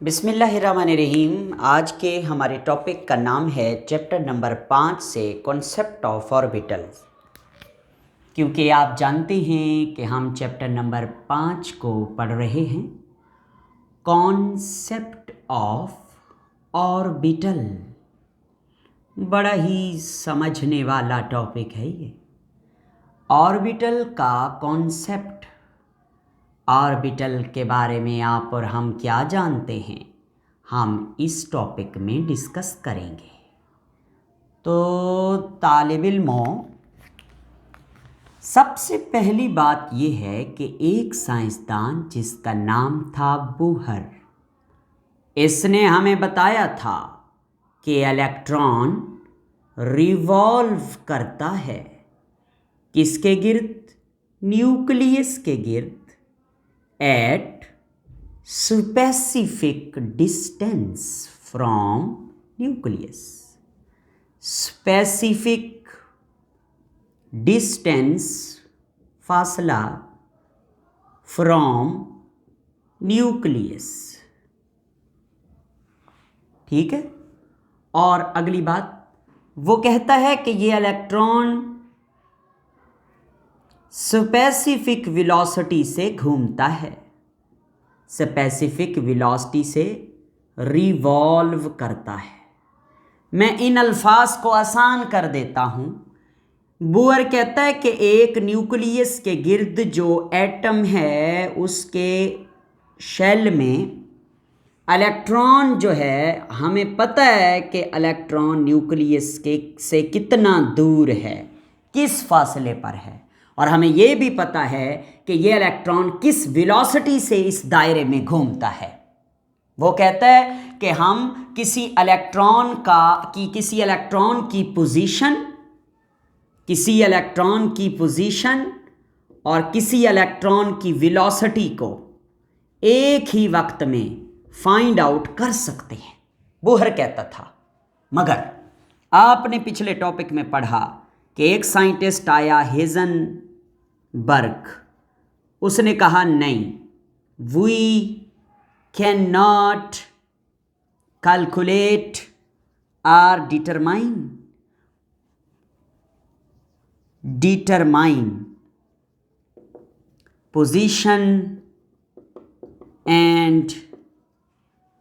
बिस्मिल्लाहिर्रहमानिर्रहीम। आज के हमारे टॉपिक का नाम है चैप्टर नंबर 5 से कॉन्सेप्ट ऑफ ऑर्बिटल्स। क्योंकि आप जानते हैं कि हम चैप्टर नंबर 5 को पढ़ रहे हैं, कॉन्सेप्ट ऑफ ऑर्बिटल। बड़ा ही समझने वाला टॉपिक है ये। ऑर्बिटल का कॉन्सेप्ट, ऑर्बिटल के बारे में आप और हम क्या जानते हैं, हम इस टॉपिक में डिस्कस करेंगे। तो तालिब इल्मों, सबसे पहली बात ये है कि एक साइंसदान जिसका नाम था बूहर, इसने हमें बताया था कि इलेक्ट्रॉन रिवॉल्व करता है किसके गिर्द? न्यूक्लियस के गिर्द at specific distance from nucleus. Specific distance, फासला from nucleus। ठीक है। और अगली बात, वो कहता है कि ये इलेक्ट्रॉन स्पेसिफिक वेलोसिटी से घूमता है, स्पेसिफिक वेलोसिटी से रिवॉल्व करता है। मैं इन अल्फाज को आसान कर देता हूँ। बूहर कहता है कि एक न्यूक्लियस के गिर्द जो एटम है, उसके शेल में इलेक्ट्रॉन जो है, हमें पता है कि इलेक्ट्रॉन न्यूक्लियस के से कितना दूर है, किस फासले पर है, और हमें यह भी पता है कि यह इलेक्ट्रॉन किस वेलोसिटी से इस दायरे में घूमता है। वो कहता है कि हम किसी इलेक्ट्रॉन की पोजीशन और किसी इलेक्ट्रॉन की वेलोसिटी को एक ही वक्त में फाइंड आउट कर सकते हैं, बूहर कहता था। मगर आपने पिछले टॉपिक में पढ़ा कि एक साइंटिस्ट आया, हेज़नबर्ग, उसने कहा नहीं, वी कैन नॉट कैलकुलेट और determine position and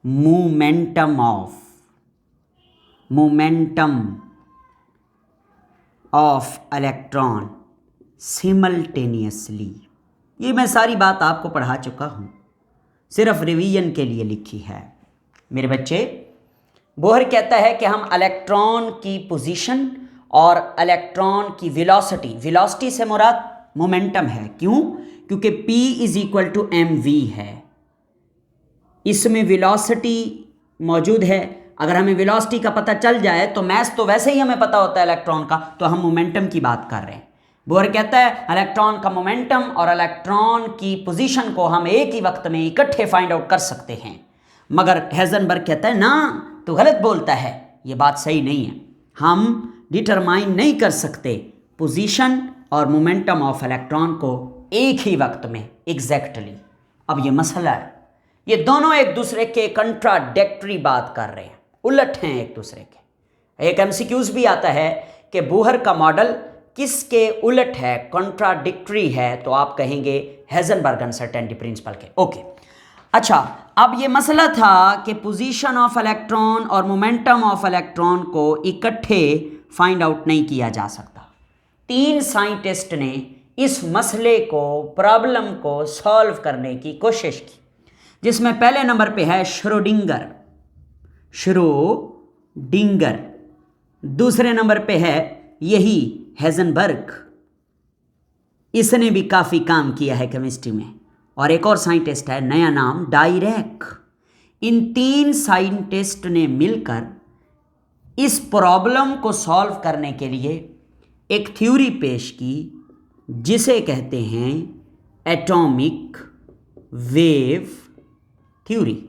momentum of electron simultaneously. ये मैं सारी बात आपको पढ़ा चुका हूँ, सिर्फ रिवीजन के लिए लिखी है मेरे बच्चे। बोहर कहता है कि हम इलेक्ट्रॉन की पोजीशन और इलेक्ट्रॉन की वेलोसिटी से मुराद मोमेंटम है। क्यों? क्योंकि P = mv है, इसमें वेलोसिटी मौजूद है। अगर हमें वेलोसिटी का पता चल जाए तो मैथ तो वैसे ही हमें पता होता है इलेक्ट्रॉन का, तो हम मोमेंटम की बात कर रहे हैं। बोहर कहता है इलेक्ट्रॉन का मोमेंटम और इलेक्ट्रॉन की पोजीशन को हम एक ही वक्त में इकट्ठे फाइंड आउट कर सकते हैं। मगर हेज़नबर्ग कहता है ना, तो गलत बोलता है, ये बात सही नहीं है। हम डिटरमाइन नहीं कर सकते पोजीशन और मोमेंटम ऑफ इलेक्ट्रॉन को एक ही वक्त में एग्जैक्टली। अब ये मसला है, ये दोनों एक दूसरे के कंट्राडिक्टरी बात कर रहे हैं, उलट हैं एक दूसरे के। एक एमसीक्यूज भी आता है कि बूहर का मॉडल किसके उलट है, कॉन्ट्राडिक्टरी है, तो आप कहेंगे हेज़नबर्ग अनसर्टेनिटी प्रिंसिपल के। ओके, अच्छा, अब ये मसला था कि पोजीशन ऑफ इलेक्ट्रॉन और मोमेंटम ऑफ इलेक्ट्रॉन को इकट्ठे फाइंड आउट नहीं किया जा सकता। 3 साइंटिस्ट ने इस मसले को, प्रॉब्लम को सॉल्व करने की कोशिश की, जिसमें पहले नंबर पे है श्रोडिंगर, दूसरे नंबर पे है यही हेज़नबर्ग, इसने भी काफ़ी काम किया है केमिस्ट्री में, और एक और साइंटिस्ट है, नया नाम डायरेक। इन 3 साइंटिस्ट ने मिलकर इस प्रॉब्लम को सॉल्व करने के लिए एक थ्योरी पेश की, जिसे कहते हैं एटॉमिक वेव थ्योरी।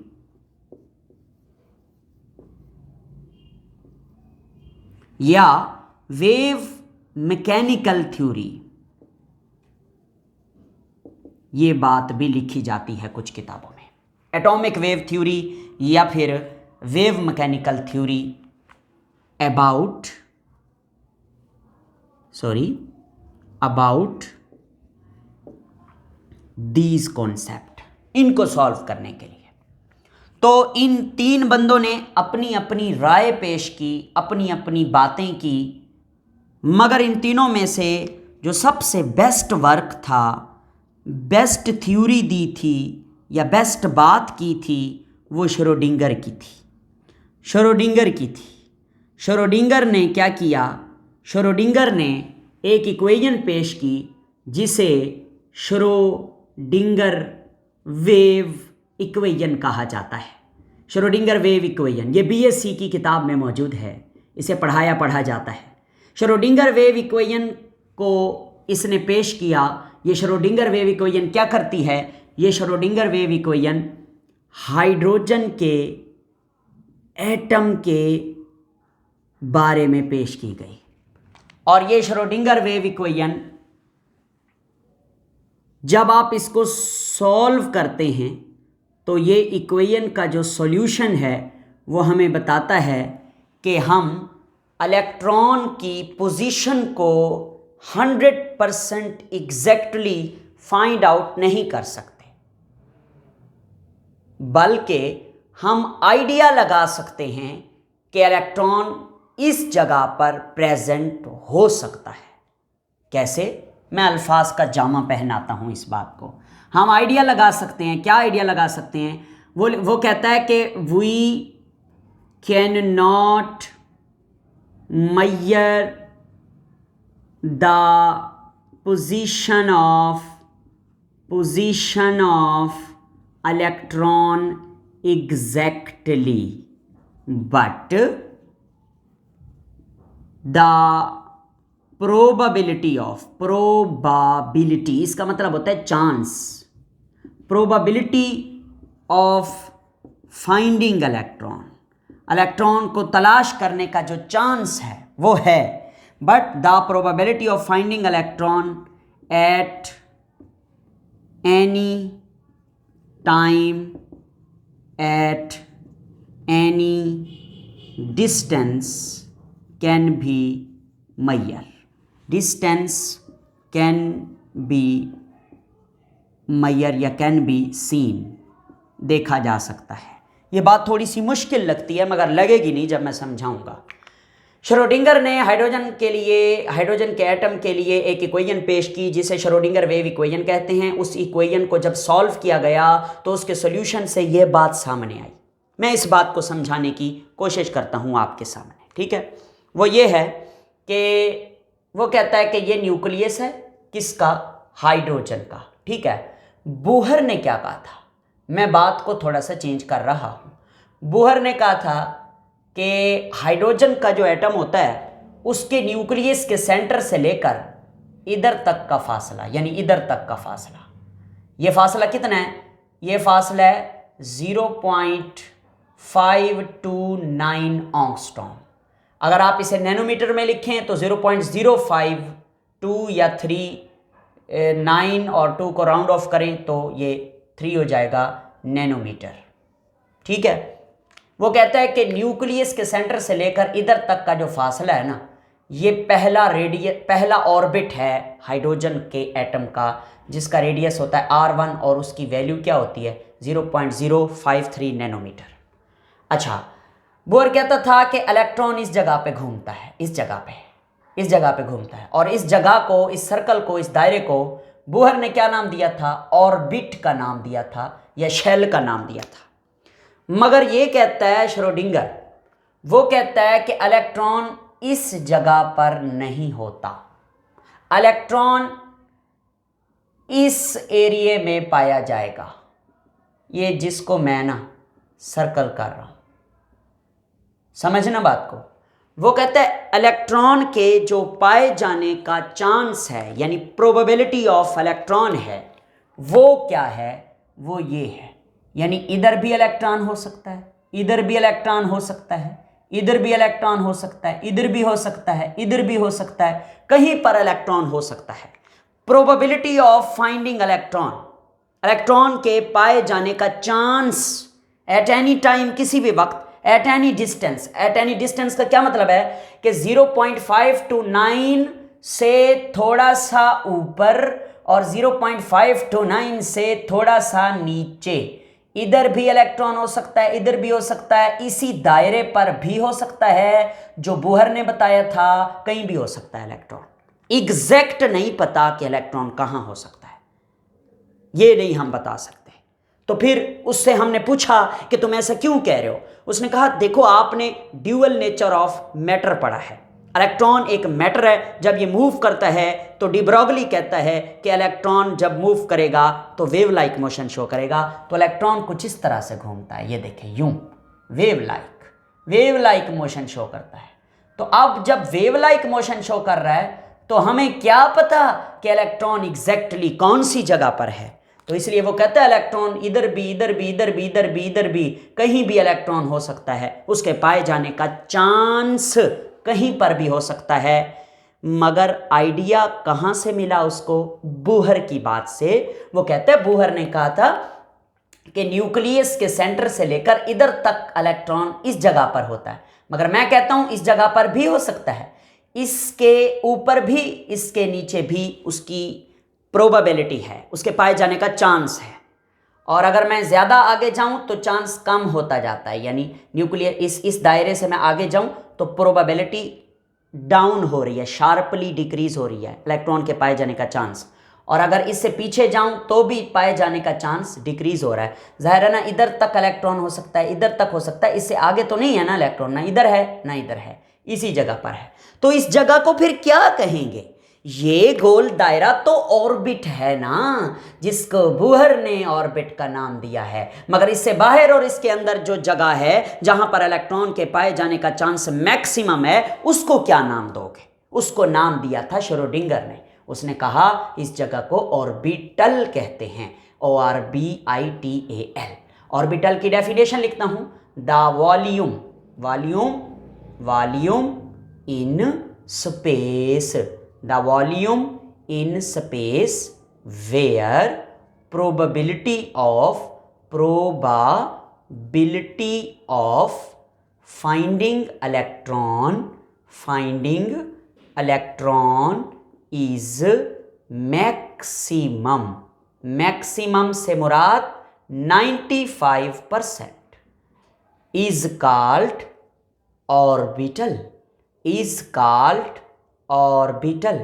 या वेव मैकेनिकल थ्योरी, ये बात भी लिखी जाती है कुछ किताबों में। एटॉमिक वेव थ्योरी या फिर wave mechanical theory about these concept, इनको सॉल्व करने के लिए। तो इन तीन बंदों ने अपनी अपनी राय पेश की, अपनी अपनी बातें की, मगर इन तीनों में से जो सबसे बेस्ट वर्क था, बेस्ट थ्योरी दी थी या बेस्ट बात की थी, वो श्रोडिंगर की थी। श्रोडिंगर ने क्या किया? श्रोडिंगर ने एक इक्वेशन पेश की जिसे श्रोडिंगर वेव इक्वेशन कहा जाता है। श्रोडिंगर वेव इक्वेशन ये बीएससी की किताब में मौजूद है, इसे पढ़ा जाता है। श्रोडिंगर वेव इक्वेशन को इसने पेश किया। ये श्रोडिंगर वेव इक्वेशन क्या करती है? ये श्रोडिंगर वेव इक्वेशन हाइड्रोजन के एटम के बारे में पेश की गई, और ये श्रोडिंगर वेव इक्वेशन जब आप इसको सॉल्व करते हैं तो ये इक्वेशन का जो सॉल्यूशन है वो हमें बताता है कि हम इलेक्ट्रॉन की पोजीशन को 100% एग्जैक्टली फाइंड आउट नहीं कर सकते, बल्कि हम आइडिया लगा सकते हैं कि इलेक्ट्रॉन इस जगह पर प्रेजेंट हो सकता है। कैसे? मैं अल्फाज का जामा पहनाता हूं इस बात को। हम आइडिया लगा सकते हैं। क्या आइडिया लगा सकते हैं? वो कहता है कि we can not measure the position of electron exactly, but the probability इसका मतलब होता है chance, probability of finding electron को तलाश करने का जो चांस है वो है, but the probability of finding electron at any time at any distance can be measured, distance can be measured या कैन बी सीन, देखा जा सकता है। ये बात थोड़ी सी मुश्किल लगती है मगर लगेगी नहीं जब मैं समझाऊंगा। श्रोडिंगर ने हाइड्रोजन के एटम के लिए एक इक्वेशन पेश की जिसे श्रोडिंगर वेव इक्वेशन कहते हैं। उस इक्वेशन को जब सॉल्व किया गया तो उसके सॉल्यूशन से ये बात सामने आई। मैं इस बात को समझाने की कोशिश करता हूँ आपके सामने, ठीक है। वो ये है कि वो कहता है कि ये न्यूक्लियस है किसका? हाइड्रोजन का, ठीक है। बोहर ने क्या कहा था? मैं बात को थोड़ा सा चेंज कर रहा हूं। बोहर ने कहा था कि हाइड्रोजन का जो एटम होता है उसके न्यूक्लियस के सेंटर से लेकर इधर तक का फासला, यानी इधर तक का फासला, ये फासला कितना है? ये फासला है 0.529 एंगस्ट्रॉम। अगर आप इसे नैनोमीटर में लिखें तो 0.052 या 9 और 2 को राउंड ऑफ करें तो ये 3 हो जाएगा नैनोमीटर, ठीक है। वो कहता है कि न्यूक्लियस के सेंटर से लेकर इधर तक का जो फासला है ना, ये पहला ऑर्बिट है हाइड्रोजन के एटम का, जिसका रेडियस होता है r1 और उसकी वैल्यू क्या होती है? 0.053 नैनोमीटर। अच्छा, बोहर कहता था कि इलेक्ट्रॉन इस जगह पे घूमता है, इस जगह पे घूमता है, और इस जगह को, इस सर्कल को, इस दायरे को बोहर ने क्या नाम दिया था? ऑर्बिट का नाम दिया था या शेल का नाम दिया था। मगर ये कहता है श्रोडिंगर, वो कहता है कि इलेक्ट्रॉन इस जगह पर नहीं होता, इलेक्ट्रॉन इस एरिया में पाया जाएगा, ये जिसको मैं ना सर्कल कर रहा हूं, समझना बात को। वो कहता है इलेक्ट्रॉन के जो पाए जाने का चांस है, यानी प्रोबेबिलिटी ऑफ इलेक्ट्रॉन है, वो क्या है? वो ये है, यानी इधर भी इलेक्ट्रॉन हो सकता है, इधर भी इलेक्ट्रॉन हो सकता है, इधर भी इलेक्ट्रॉन हो सकता है, इधर भी हो सकता है, इधर भी हो सकता है, कहीं पर इलेक्ट्रॉन हो सकता है। Probability of finding electron electron के पाए जाने का चांस एट एनी टाइम, किसी भी वक्त, at any distance. At any distance का क्या मतलब है कि 0.529 से थोड़ा सा ऊपर और 0.529 से थोड़ा सा नीचे, इधर भी इलेक्ट्रॉन हो सकता है, इधर भी हो सकता है, इसी दायरे पर भी हो सकता है जो बोहर ने बताया था, कहीं भी हो सकता है इलेक्ट्रॉन। एग्जैक्ट नहीं पता कि इलेक्ट्रॉन कहां हो सकता है, ये नहीं हम बता सकते। तो फिर उससे हमने पूछा कि तुम ऐसा क्यों कह रहे हो। उसने कहा देखो आपने ड्यूअल नेचर ऑफ मैटर पढ़ा है, इलेक्ट्रॉन एक मैटर है, जब ये मूव करता है तो डी ब्रॉगली कहता है कि इलेक्ट्रॉन जब मूव करेगा तो वेव लाइक मोशन शो करेगा। तो इलेक्ट्रॉन कुछ इस तरह से घूमता है, ये देखें यूं, वेव लाइक मोशन शो करता है। तो अब जब वेव लाइक मोशन शो कर रहा है तो हमें क्या पता कि इलेक्ट्रॉन एग्जैक्टली कौन सी जगह पर है। तो इसलिए वो कहता है इलेक्ट्रॉन इधर भी, इधर भी, इधर भी, इधर भी, इधर भी, कहीं भी इलेक्ट्रॉन हो सकता है, उसके पाए जाने का चांस कहीं पर भी हो सकता है। मगर आइडिया कहां से मिला उसको? बोहर की बात से। वो कहते हैं बोहर ने कहा था कि न्यूक्लियस के सेंटर से लेकर इधर तक इलेक्ट्रॉन इस जगह पर होता है, मगर मैं कहता हूं इस जगह पर भी हो सकता है, इसके ऊपर भी, इसके नीचे भी उसकी प्रोबेबिलिटी है, उसके पाए जाने का चांस है। और अगर मैं ज़्यादा आगे जाऊं तो चांस कम होता जाता है, यानी न्यूक्लियर इस दायरे से मैं आगे जाऊं तो प्रोबेबिलिटी डाउन हो रही है, शार्पली डिक्रीज हो रही है इलेक्ट्रॉन के पाए जाने का चांस। और अगर इससे पीछे जाऊं तो भी पाए जाने का चांस डिक्रीज हो रहा है। जाहिर है ना, इधर तक इलेक्ट्रॉन हो सकता है, इधर तक हो सकता है, इससे आगे तो नहीं है ना इलेक्ट्रॉन, ना इधर है ना इधर है, इसी जगह पर है। तो इस जगह को फिर क्या कहेंगे? ये गोल दायरा तो ऑर्बिट है ना, जिसको बोहर ने ऑर्बिट का नाम दिया है। मगर इससे बाहर और इसके अंदर जो जगह है जहां पर इलेक्ट्रॉन के पाए जाने का चांस मैक्सिमम है, उसको क्या नाम दोगे? उसको नाम दिया था श्रोडिंगर ने। उसने कहा इस जगह को ऑर्बिटल कहते हैं, ORBITAL। ऑर्बिटल की डेफिनेशन लिखता हूं, the volume in space, the volume in space where probability of finding electron is maximum से मुराद 95% is called ऑर्बिटल।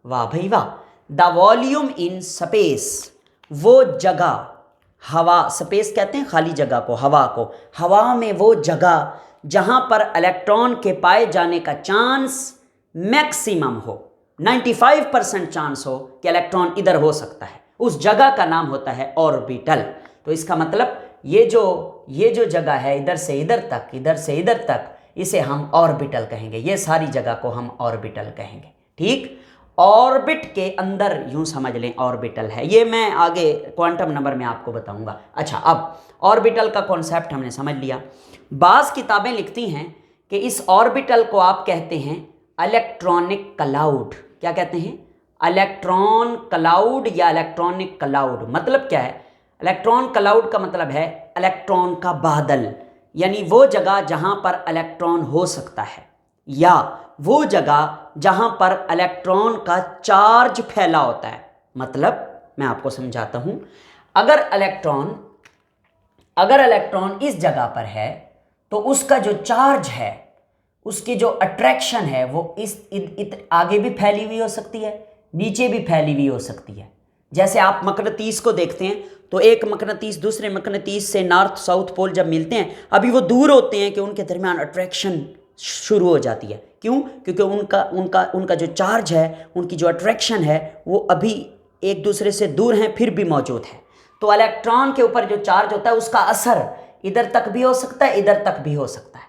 वाह भाई वाह। द वॉल्यूम इन स्पेस, वो जगह, हवा, स्पेस कहते हैं खाली जगह को, हवा को, हवा में वो जगह जहां पर इलेक्ट्रॉन के पाए जाने का चांस मैक्सिमम हो, 95% चांस हो कि इलेक्ट्रॉन इधर हो सकता है, उस जगह का नाम होता है ऑर्बिटल। तो इसका मतलब ये जो जगह है इधर से इधर तक, इधर से इधर तक, इसे हम ऑर्बिटल कहेंगे। ये सारी जगह को हम ऑर्बिटल कहेंगे। ठीक, ऑर्बिट के अंदर यूं समझ लें ऑर्बिटल है। ये मैं आगे क्वांटम नंबर में आपको बताऊंगा। अच्छा, अब ऑर्बिटल का कॉन्सेप्ट हमने समझ लिया। बाज़ किताबें लिखती हैं कि इस ऑर्बिटल को आप कहते हैं इलेक्ट्रॉनिक क्लाउड। क्या कहते हैं? इलेक्ट्रॉन क्लाउड या इलेक्ट्रॉनिक क्लाउड। मतलब क्या है? इलेक्ट्रॉन क्लाउड का मतलब है इलेक्ट्रॉन का बादल, यानी वो जगह जहां पर इलेक्ट्रॉन हो सकता है, या वो जगह जहां पर इलेक्ट्रॉन का चार्ज फैला होता है। मतलब मैं आपको समझाता हूं, अगर इलेक्ट्रॉन इस जगह पर है तो उसका जो चार्ज है, उसकी जो अट्रैक्शन है, वो आगे भी फैली हुई हो सकती है, नीचे भी फैली हुई हो सकती है। जैसे आप मकनातीस को देखते हैं तो एक मकनातीस दूसरे मकनातीस से नॉर्थ साउथ पोल जब मिलते हैं, अभी वो दूर होते हैं कि उनके दरमियान अट्रैक्शन शुरू हो जाती है। क्यों? क्योंकि उनका जो चार्ज है, उनकी जो अट्रैक्शन है, वो अभी एक दूसरे से दूर हैं फिर भी मौजूद है। तो इलेक्ट्रॉन के ऊपर जो चार्ज होता है उसका असर इधर तक भी हो सकता है, इधर तक भी हो सकता है।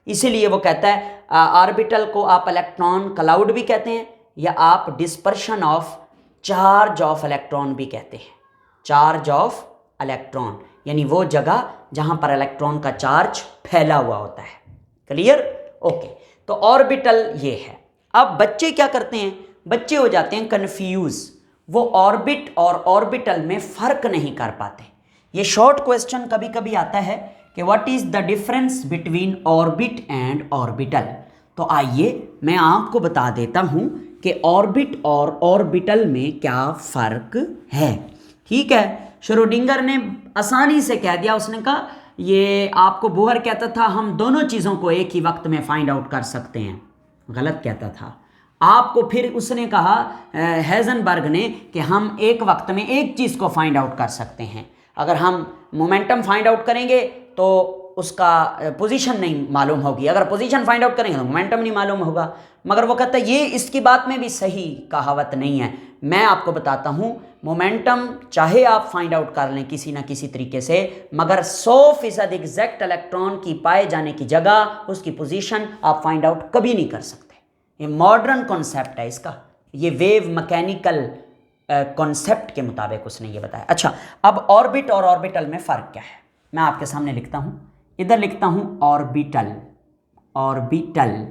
इसीलिए वो कहता है ऑर्बिटल को आप इलेक्ट्रॉन क्लाउड भी कहते हैं, या आप dispersion of charge of electron भी कहते हैं। चार्ज ऑफ इलेक्ट्रॉन यानी वो जगह जहां पर इलेक्ट्रॉन का चार्ज फैला हुआ होता है। क्लियर? ओके, तो ऑर्बिटल ये है। अब बच्चे क्या करते हैं? बच्चे हो जाते हैं कन्फ्यूज। वो ऑर्बिट और ऑर्बिटल में फ़र्क नहीं कर पाते। ये शॉर्ट क्वेश्चन कभी कभी आता है कि what is the difference between orbit and orbital. तो आइए मैं आपको बता देता हूँ कि ऑर्बिट और ऑर्बिटल में क्या फ़र्क है। ठीक है, श्रोडिंगर ने आसानी से कह दिया, उसने कहा ये आपको बोहर कहता था हम दोनों चीज़ों को एक ही वक्त में फाइंड आउट कर सकते हैं, गलत कहता था। आपको फिर उसने कहा हेज़नबर्ग ने कि हम एक वक्त में एक चीज़ को फाइंड आउट कर सकते हैं। अगर हम मोमेंटम फाइंड आउट करेंगे तो उसका पोजीशन नहीं मालूम होगी, अगर पोजीशन फाइंड आउट करेंगे तो मोमेंटम नहीं मालूम होगा। मगर वो कहता है ये इसकी बात में भी सही कहावत नहीं है। मैं आपको बताता हूँ, मोमेंटम चाहे आप फाइंड आउट कर लें किसी ना किसी तरीके से, मगर 100% एग्जैक्ट इलेक्ट्रॉन की पाए जाने की जगह उसकी पोजीशन आप फाइंड आउट कभी नहीं कर सकते। ये मॉडर्न कॉन्सेप्ट है इसका, ये वेव मैकेनिकल कॉन्सेप्ट के मुताबिक उसने ये बताया। अच्छा, अब ऑर्बिट और ऑर्बिटल में फ़र्क क्या है मैं आपके सामने लिखता हूँ। इधर लिखता हूँ ऑर्बिटल, ऑर्बिटल,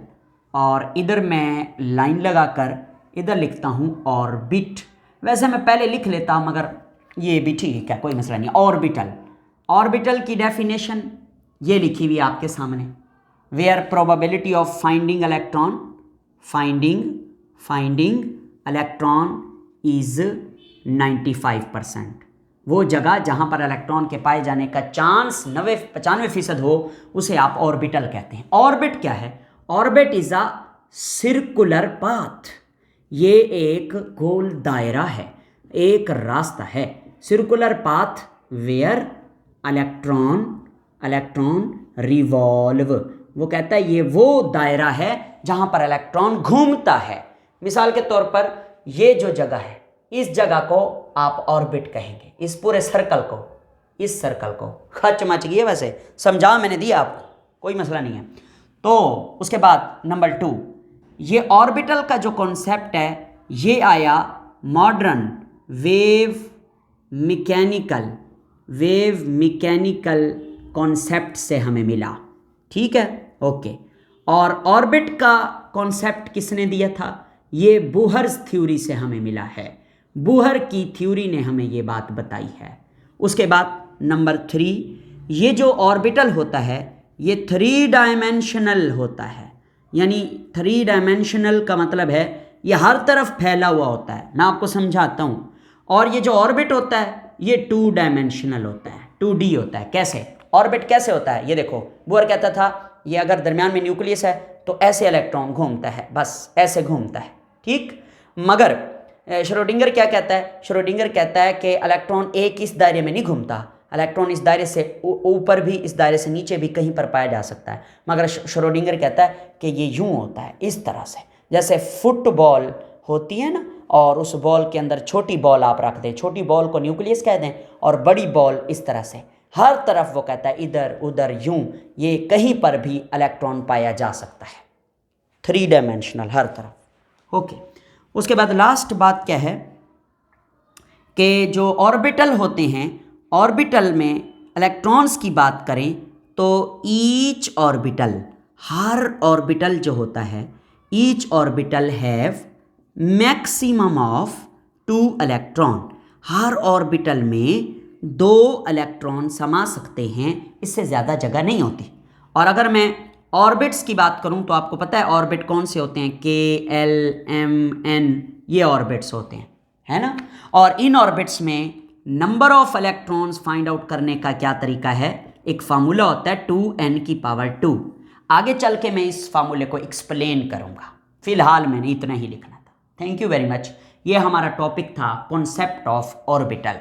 और इधर मैं लाइन लगाकर इधर लिखता हूँ ऑर्बिट। वैसे मैं पहले लिख लेता मगर ये भी ठीक है, कोई मसला नहीं। ऑर्बिटल, ऑर्बिटल की डेफिनेशन ये लिखी हुई आपके सामने, where probability of finding electron, finding electron is 95%। वो जगह जहाँ पर इलेक्ट्रॉन के पाए जाने का चांस 95% हो उसे आप ऑर्बिटल कहते हैं। ऑर्बिट क्या है? Orbit is a circular path, ये एक गोल दायरा है, एक रास्ता है। Circular path where electron revolve, वो कहता है ये वो दायरा है जहाँ पर इलेक्ट्रॉन घूमता है। मिसाल के तौर पर ये जो जगह है, इस जगह को आप ऑर्बिट कहेंगे, इस पूरे सर्कल को, इस सर्कल को। खच मच गई है, वैसे समझा मैंने दिया आपको, कोई मसला नहीं है। तो उसके बाद नंबर 2, ये ऑर्बिटल का जो कॉन्सेप्ट है ये आया मॉडर्न वेव मैकेनिकल कॉन्सेप्ट से हमें मिला। ठीक है, ओके। और ऑर्बिट का कॉन्सेप्ट किसने दिया था? ये बोहर्स थ्योरी से हमें मिला है, बोहर की थ्योरी ने हमें ये बात बताई है। उसके बाद नंबर 3, ये जो ऑर्बिटल होता है ये 3 डायमेंशनल होता है, यानी 3 डायमेंशनल का मतलब है ये हर तरफ फैला हुआ होता है। मैं आपको समझाता हूँ। और ये जो ऑर्बिट होता है ये 2 डायमेंशनल होता है, 2D होता है। कैसे ऑर्बिट कैसे होता है? ये देखो, बोहर कहता था ये अगर दरमियान में न्यूक्लियस है तो ऐसे इलेक्ट्रॉन घूमता है, बस ऐसे घूमता है, ठीक। मगर श्रोडिंगर क्या कहता है? श्रोडिंगर कहता है कि इलेक्ट्रॉन एक इस दायरे में नहीं घूमता, इलेक्ट्रॉन इस दायरे से ऊपर भी, इस दायरे से नीचे भी कहीं पर पाया जा सकता है। मगर श्रोडिंगर कहता है कि ये यूं होता है, इस तरह से, जैसे फुटबॉल होती है ना, और उस बॉल के अंदर छोटी बॉल आप रख दें, छोटी बॉल को न्यूक्लियस कह दें, और बड़ी बॉल इस तरह से, हर तरफ वो कहता है इधर उधर यूं, ये कहीं पर भी इलेक्ट्रॉन पाया जा सकता है, 3 डायमेंशनल हर तरफ। ओके, उसके बाद लास्ट बात क्या है कि जो ऑर्बिटल होते हैं, ऑर्बिटल में इलेक्ट्रॉन्स की बात करें तो ईच ऑर्बिटल, हर ऑर्बिटल जो होता है, each orbital have maximum of 2 electron, her orbital में 2 इलेक्ट्रॉन समा सकते हैं, इससे ज़्यादा जगह नहीं होती। और अगर मैं ऑर्बिट्स की बात करूं तो आपको पता है ऑर्बिट कौन से होते हैं? K, L, M, N, ये ऑर्बिट्स होते हैं, है ना। और इन ऑर्बिट्स में number of electrons find out करने का क्या तरीका है? एक फार्मूला होता है 2n⁻²। आगे चल के मैं इस फार्मूले को एक्सप्लेन करूंगा, फिलहाल मैंने इतना ही लिखना था। Thank you very much. ये हमारा टॉपिक था कॉन्सेप्ट ऑफ ऑर्बिटल।